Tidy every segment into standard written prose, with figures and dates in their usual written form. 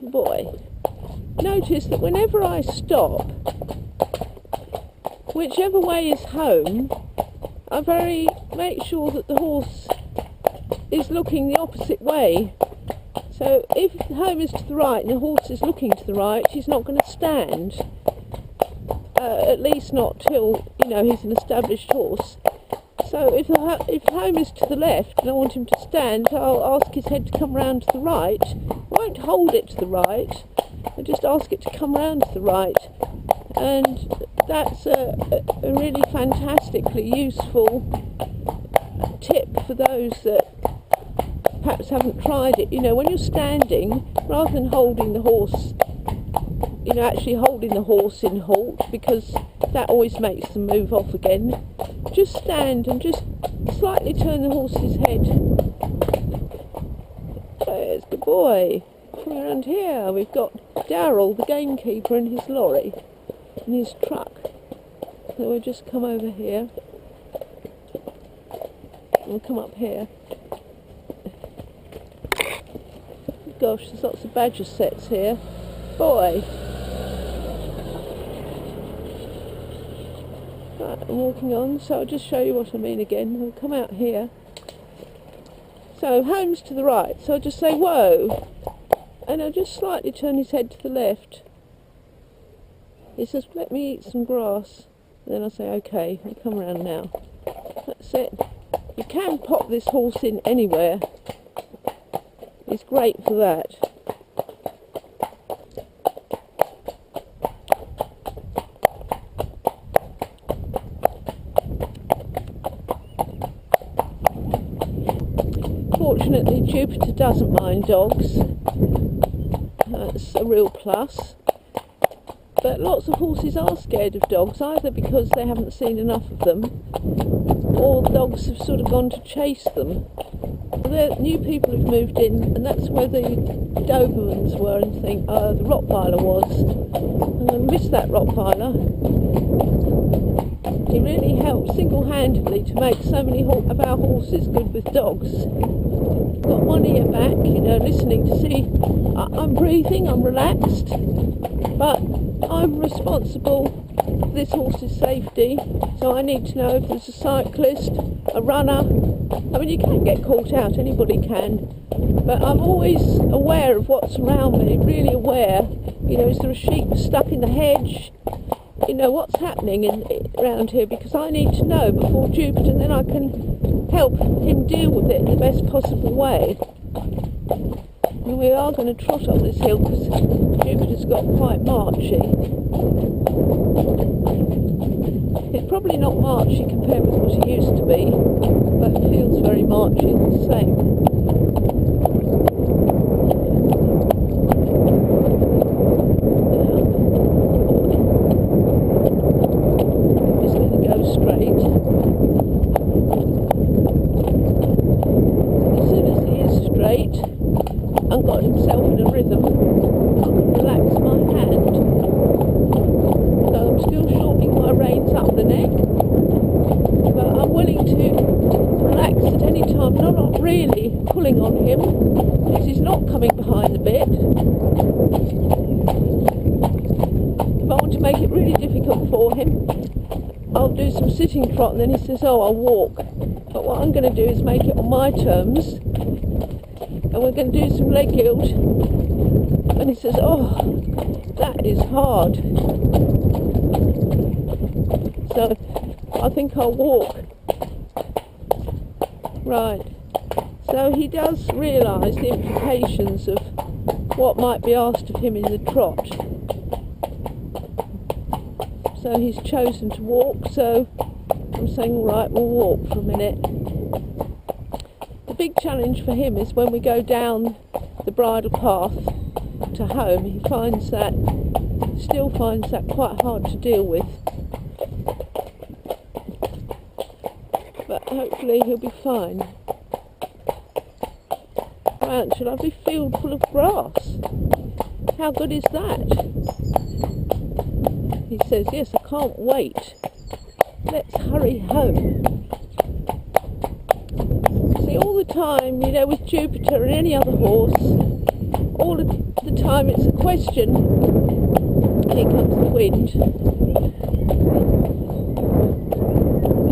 boy. Notice that whenever I stop, whichever way is home, I make sure that the horse is looking the opposite way. So if home is to the right and the horse is looking to the right, she's not going to stand. At least not till, he's an established horse. So if home is to the left and I want him to stand, I'll ask his head to come round to the right. I won't hold it to the right, I just ask it to come round to the right. And that's a really fantastically useful tip for those that perhaps haven't tried it. When you're standing, rather than holding the horse, actually holding the horse in halt, because that always makes them move off again, just stand and just slightly turn the horse's head. There's good boy. Come around here, we've got Darryl, the gamekeeper, in his lorry, in his truck. So we'll just come over here. We'll come up here. Gosh, there's lots of badger sets here. Boy. Right, I'm walking on, so I'll just show you what I mean again. We'll come out here. So, home's to the right, so I'll just say, whoa. And I'll just slightly turn his head to the left. He says, let me eat some grass. And then I'll say, okay, I'll come around now. That's it. You can pop this horse in anywhere. It's great for that. Fortunately, Jupiter doesn't mind dogs. That's a real plus. But lots of horses are scared of dogs, either because they haven't seen enough of them, or dogs have sort of gone to chase them. There are new people who've moved in, and that's where the Dobermans were, and think, oh, the Rottweiler was. And I miss that Rottweiler. He really helped single-handedly to make so many of our horses good with dogs. Got one ear back, listening to see I'm breathing, I'm relaxed, but I'm responsible for this horse's safety, so I need to know if there's a cyclist, a runner. I mean, you can get caught out, anybody can, but I'm always aware of what's around me, really aware. Is there a sheep stuck in the hedge? What's happening around here, because I need to know before Jupiter, and then I can help him deal with it in the best possible way. And we are going to trot up this hill because Jupiter's got quite marchy. It's probably not marchy compared with what he used to be, but it feels very marchy the same. And got himself in a rhythm, I can relax my hand. So I'm still shortening my reins up the neck, but I'm willing to relax at any time. I'm not really pulling on him, because he's not coming behind the bit. If I want to make it really difficult for him, I'll do some sitting trot, and then he says, oh, I'll walk. But what I'm going to do is make it on my terms. And we're going to do some leg yield, and he says, oh, that is hard. So I think I'll walk. Right, so he does realise the implications of what might be asked of him in the trot. So he's chosen to walk, so I'm saying, all right, we'll walk for a minute. The big challenge for him is when we go down the bridle path to home, he still finds that quite hard to deal with. But hopefully he'll be fine. Right, shall I be field full of grass? How good is that? He says, yes, I can't wait. Let's hurry home. See, all the time, with Jupiter and any other horse, all of the time it's a question. Here comes the wind.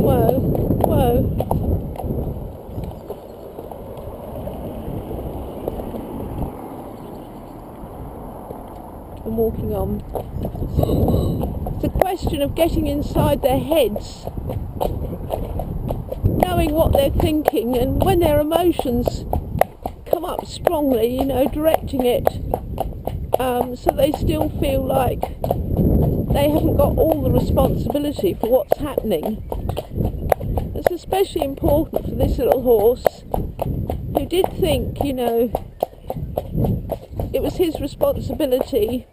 Whoa, whoa. I'm walking on. It's a question of getting inside their heads, knowing what they're thinking, and when their emotions come up strongly, you know, directing it so they still feel like they haven't got all the responsibility for what's happening. It's especially important for this little horse who did think, you know, it was his responsibility,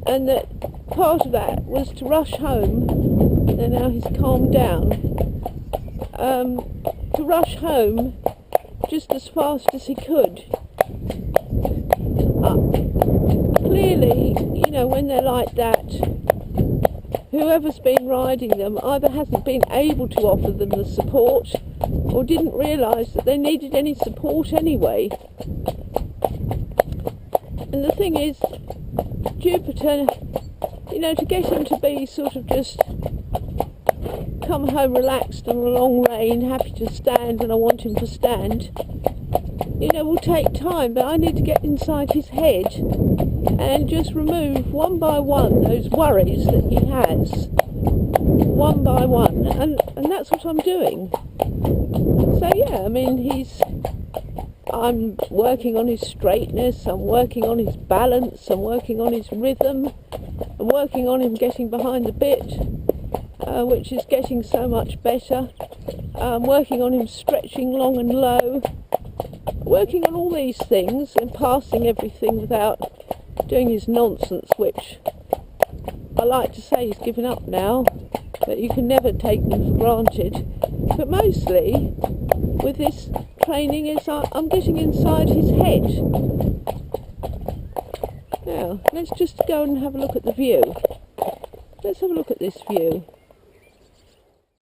and that part of that was to rush home, and now he's calmed down, to rush home just as fast as he could. Clearly, you know, when they're like that, whoever's been riding them either hasn't been able to offer them the support or didn't realise that they needed any support anyway. And the thing is, Jupiter, you know, to get him to be sort of just come home relaxed on a long rein, happy to stand, and I want him to stand, you know, will take time, but I need to get inside his head and just remove one by one those worries that he has, one by one, and that's what I'm doing. So yeah, I mean, I'm working on his straightness, I'm working on his balance, I'm working on his rhythm, I'm working on him getting behind the bit, which is getting so much better. I'm working on him stretching long and low, working on all these things and passing everything without doing his nonsense, which I like to say he's given up now, but you can never take them for granted. But mostly with this training is I'm getting inside his head. Now let's just go and have a look at the view. Let's have a look at this view.